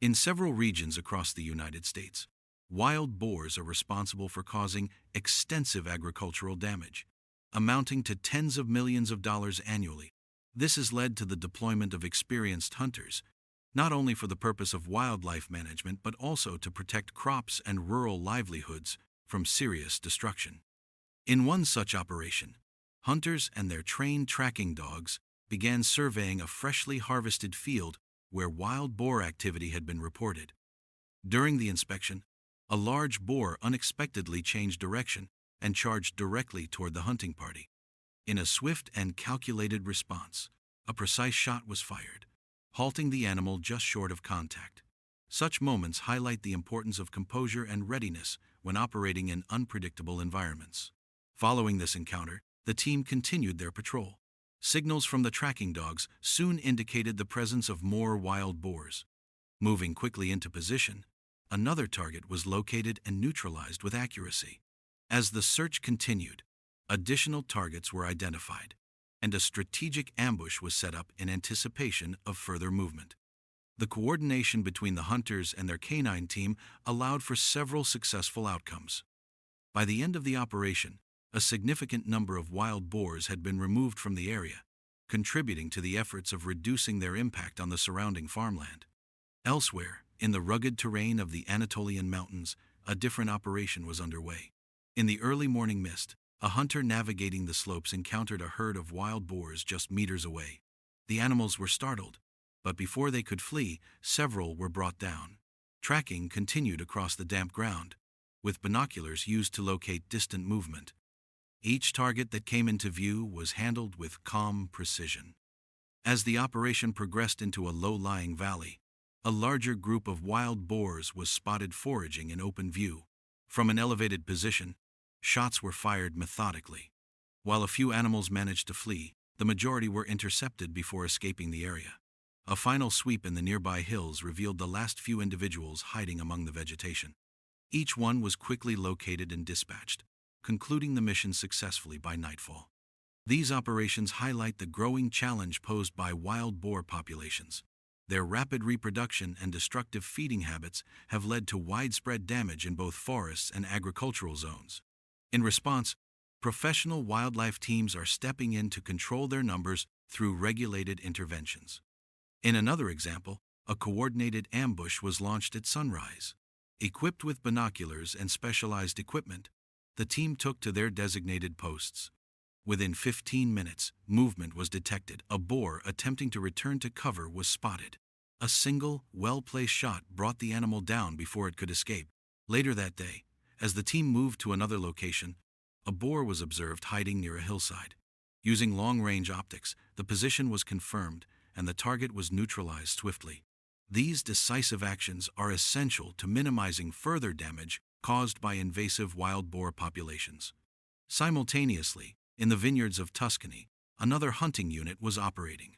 In several regions across the United States, wild boars are responsible for causing extensive agricultural damage, amounting to tens of millions of dollars annually. This has led to the deployment of experienced hunters, not only for the purpose of wildlife management but also to protect crops and rural livelihoods from serious destruction. In one such operation, hunters and their trained tracking dogs began surveying a freshly harvested field where wild boar activity had been reported. During the inspection, a large boar unexpectedly changed direction and charged directly toward the hunting party. In a swift and calculated response, a precise shot was fired, halting the animal just short of contact. Such moments highlight the importance of composure and readiness when operating in unpredictable environments. Following this encounter, the team continued their patrol. Signals from the tracking dogs soon indicated the presence of more wild boars. Moving quickly into position, another target was located and neutralized with accuracy. As the search continued, additional targets were identified, and a strategic ambush was set up in anticipation of further movement. The coordination between the hunters and their canine team allowed for several successful outcomes. By the end of the operation, a significant number of wild boars had been removed from the area, contributing to the efforts of reducing their impact on the surrounding farmland. Elsewhere, in the rugged terrain of the Anatolian mountains, a different operation was underway. In the early morning mist, a hunter navigating the slopes encountered a herd of wild boars just meters away. The animals were startled, but before they could flee, several were brought down. Tracking continued across the damp ground, with binoculars used to locate distant movement. Each target that came into view was handled with calm precision. As the operation progressed into a low-lying valley, a larger group of wild boars was spotted foraging in open view. From an elevated position, shots were fired methodically. While a few animals managed to flee, the majority were intercepted before escaping the area. A final sweep in the nearby hills revealed the last few individuals hiding among the vegetation. Each one was quickly located and dispatched, concluding the mission successfully by nightfall. These operations highlight the growing challenge posed by wild boar populations. Their rapid reproduction and destructive feeding habits have led to widespread damage in both forests and agricultural zones. In response, professional wildlife teams are stepping in to control their numbers through regulated interventions. In another example, a coordinated ambush was launched at sunrise. Equipped with binoculars and specialized equipment, the team took to their designated posts. Within 15 minutes, movement was detected. A boar attempting to return to cover was spotted. A single, well-placed shot brought the animal down before it could escape. Later that day, as the team moved to another location, a boar was observed hiding near a hillside. Using long-range optics, the position was confirmed and the target was neutralized swiftly. These decisive actions are essential to minimizing further damage caused by invasive wild boar populations. Simultaneously, in the vineyards of Tuscany, another hunting unit was operating.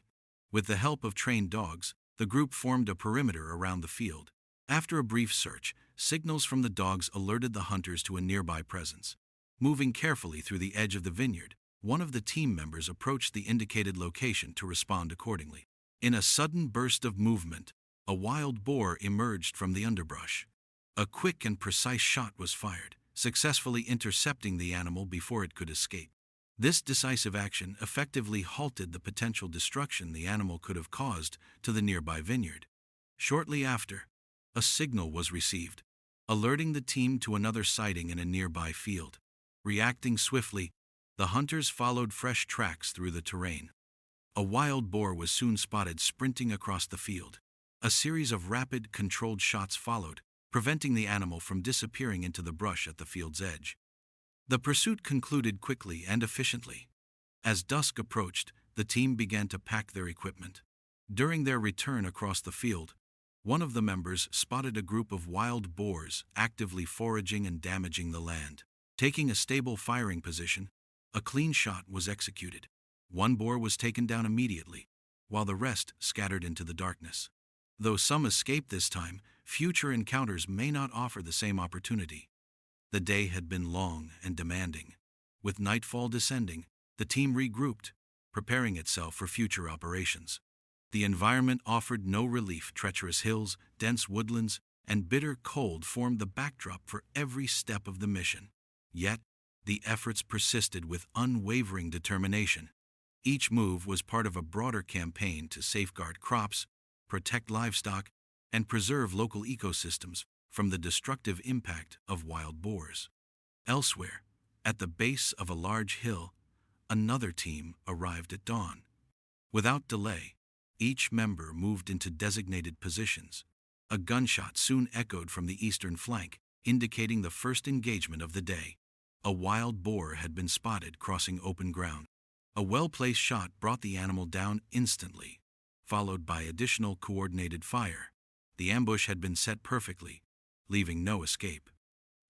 With the help of trained dogs, the group formed a perimeter around the field. After a brief search, signals from the dogs alerted the hunters to a nearby presence. Moving carefully through the edge of the vineyard, one of the team members approached the indicated location to respond accordingly. In a sudden burst of movement, a wild boar emerged from the underbrush. A quick and precise shot was fired, successfully intercepting the animal before it could escape. This decisive action effectively halted the potential destruction the animal could have caused to the nearby vineyard. Shortly after, a signal was received, alerting the team to another sighting in a nearby field. Reacting swiftly, the hunters followed fresh tracks through the terrain. A wild boar was soon spotted sprinting across the field. A series of rapid, controlled shots followed, preventing the animal from disappearing into the brush at the field's edge. The pursuit concluded quickly and efficiently. As dusk approached, the team began to pack their equipment. During their return across the field, one of the members spotted a group of wild boars actively foraging and damaging the land. Taking a stable firing position, a clean shot was executed. One boar was taken down immediately, while the rest scattered into the darkness. Though some escaped this time, future encounters may not offer the same opportunity. The day had been long and demanding. With nightfall descending, the team regrouped, preparing itself for future operations. The environment offered no relief. Treacherous hills, dense woodlands, and bitter cold formed the backdrop for every step of the mission. Yet, the efforts persisted with unwavering determination. Each move was part of a broader campaign to safeguard crops, protect livestock, and preserve local ecosystems from the destructive impact of wild boars. Elsewhere, at the base of a large hill, another team arrived at dawn. Without delay, each member moved into designated positions. A gunshot soon echoed from the eastern flank, indicating the first engagement of the day. A wild boar had been spotted crossing open ground. A well-placed shot brought the animal down instantly, followed by additional coordinated fire. The ambush had been set perfectly, leaving no escape.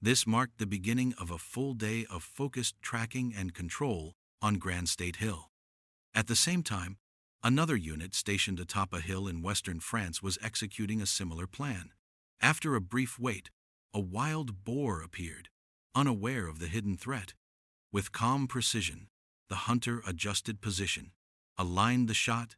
This marked the beginning of a full day of focused tracking and control on Grand State Hill. At the same time, another unit stationed atop a hill in western France was executing a similar plan. After a brief wait, a wild boar appeared, unaware of the hidden threat. With calm precision, the hunter adjusted position, aligned the shot,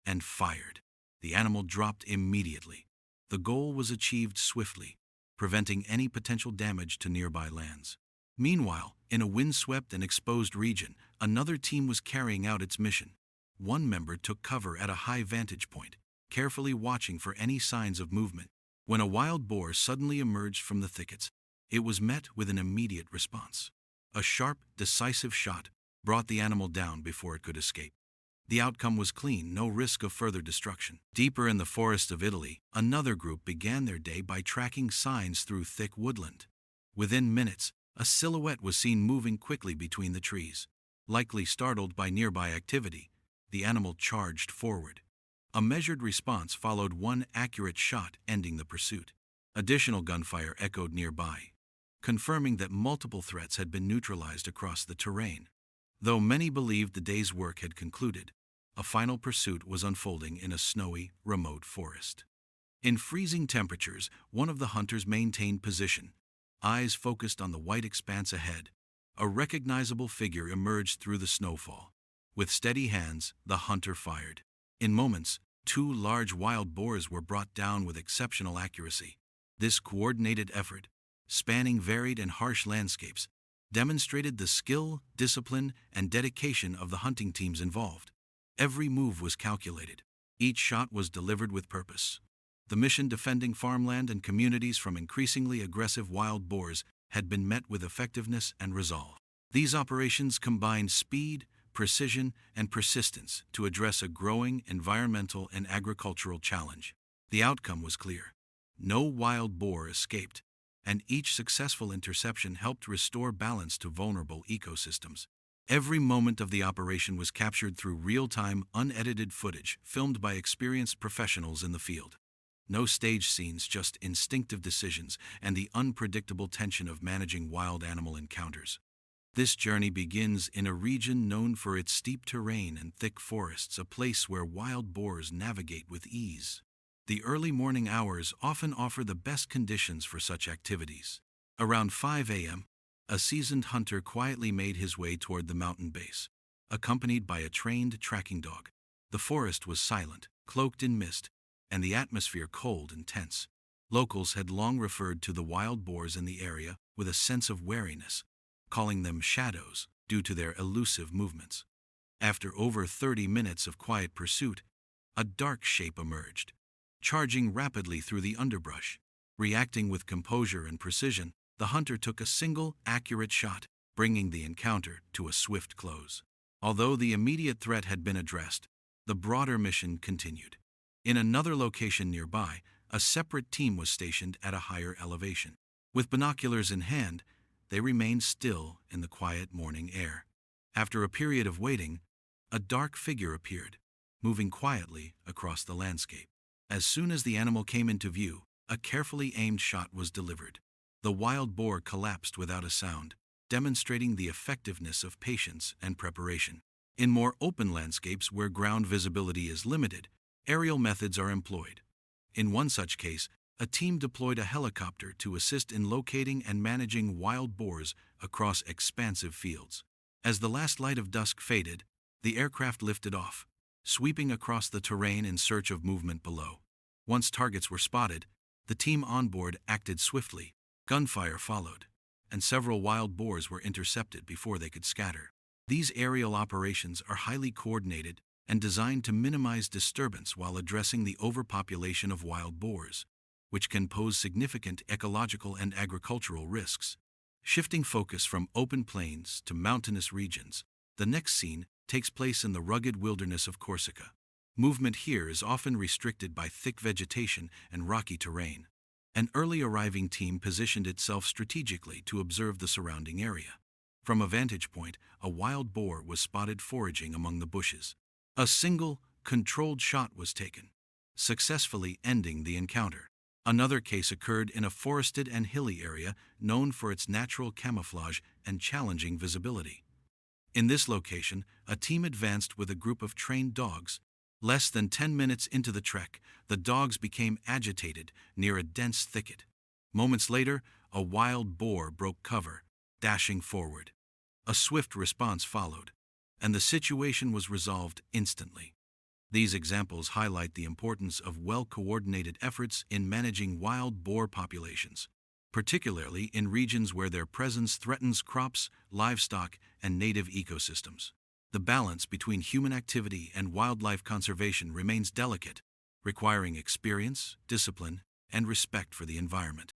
and fired. The animal dropped immediately. The goal was achieved swiftly, preventing any potential damage to nearby lands. Meanwhile, in a windswept and exposed region, another team was carrying out its mission. One member took cover at a high vantage point, carefully watching for any signs of movement. When a wild boar suddenly emerged from the thickets, it was met with an immediate response. A sharp, decisive shot brought the animal down before it could escape. The outcome was clean, no risk of further destruction. Deeper in the forests of Italy, another group began their day by tracking signs through thick woodland. Within minutes, a silhouette was seen moving quickly between the trees. Likely startled by nearby activity, the animal charged forward. A measured response followed one accurate shot, ending the pursuit. Additional gunfire echoed nearby, confirming that multiple threats had been neutralized across the terrain. Though many believed the day's work had concluded, a final pursuit was unfolding in a snowy, remote forest. In freezing temperatures, one of the hunters maintained position, eyes focused on the white expanse ahead. A recognizable figure emerged through the snowfall. With steady hands, the hunter fired. In moments, 2 large wild boars were brought down with exceptional accuracy. This coordinated effort, spanning varied and harsh landscapes, demonstrated the skill, discipline, and dedication of the hunting teams involved. Every move was calculated. Each shot was delivered with purpose. The mission defending farmland and communities from increasingly aggressive wild boars had been met with effectiveness and resolve. These operations combined speed, precision, and persistence to address a growing environmental and agricultural challenge. The outcome was clear. No wild boar escaped, and each successful interception helped restore balance to vulnerable ecosystems. Every moment of the operation was captured through real-time, unedited footage filmed by experienced professionals in the field. No stage scenes, just instinctive decisions and the unpredictable tension of managing wild animal encounters. This journey begins in a region known for its steep terrain and thick forests, a place where wild boars navigate with ease. The early morning hours often offer the best conditions for such activities. Around 5 a.m., a seasoned hunter quietly made his way toward the mountain base, accompanied by a trained tracking dog. The forest was silent, cloaked in mist, and the atmosphere cold and tense. Locals had long referred to the wild boars in the area with a sense of wariness, calling them shadows due to their elusive movements. After over 30 minutes of quiet pursuit, a dark shape emerged, charging rapidly through the underbrush. Reacting with composure and precision, the hunter took a single, accurate shot, bringing the encounter to a swift close. Although the immediate threat had been addressed, the broader mission continued. In another location nearby, a separate team was stationed at a higher elevation. With binoculars in hand, they remained still in the quiet morning air. After a period of waiting, a dark figure appeared, moving quietly across the landscape. As soon as the animal came into view, a carefully aimed shot was delivered. The wild boar collapsed without a sound, demonstrating the effectiveness of patience and preparation. In more open landscapes where ground visibility is limited, aerial methods are employed. In one such case, a team deployed a helicopter to assist in locating and managing wild boars across expansive fields. As the last light of dusk faded, the aircraft lifted off, sweeping across the terrain in search of movement below. Once targets were spotted, the team on board acted swiftly. Gunfire followed, and several wild boars were intercepted before they could scatter. These aerial operations are highly coordinated and designed to minimize disturbance while addressing the overpopulation of wild boars, which can pose significant ecological and agricultural risks. Shifting focus from open plains to mountainous regions, the next scene takes place in the rugged wilderness of Corsica. Movement here is often restricted by thick vegetation and rocky terrain. An early arriving team positioned itself strategically to observe the surrounding area. From a vantage point, a wild boar was spotted foraging among the bushes. A single, controlled shot was taken, successfully ending the encounter. Another case occurred in a forested and hilly area known for its natural camouflage and challenging visibility. In this location, a team advanced with a group of trained dogs. Less than 10 minutes into the trek, the dogs became agitated near a dense thicket. Moments later, a wild boar broke cover, dashing forward. A swift response followed, and the situation was resolved instantly. These examples highlight the importance of well-coordinated efforts in managing wild boar populations, particularly in regions where their presence threatens crops, livestock, and native ecosystems. The balance between human activity and wildlife conservation remains delicate, requiring experience, discipline, and respect for the environment.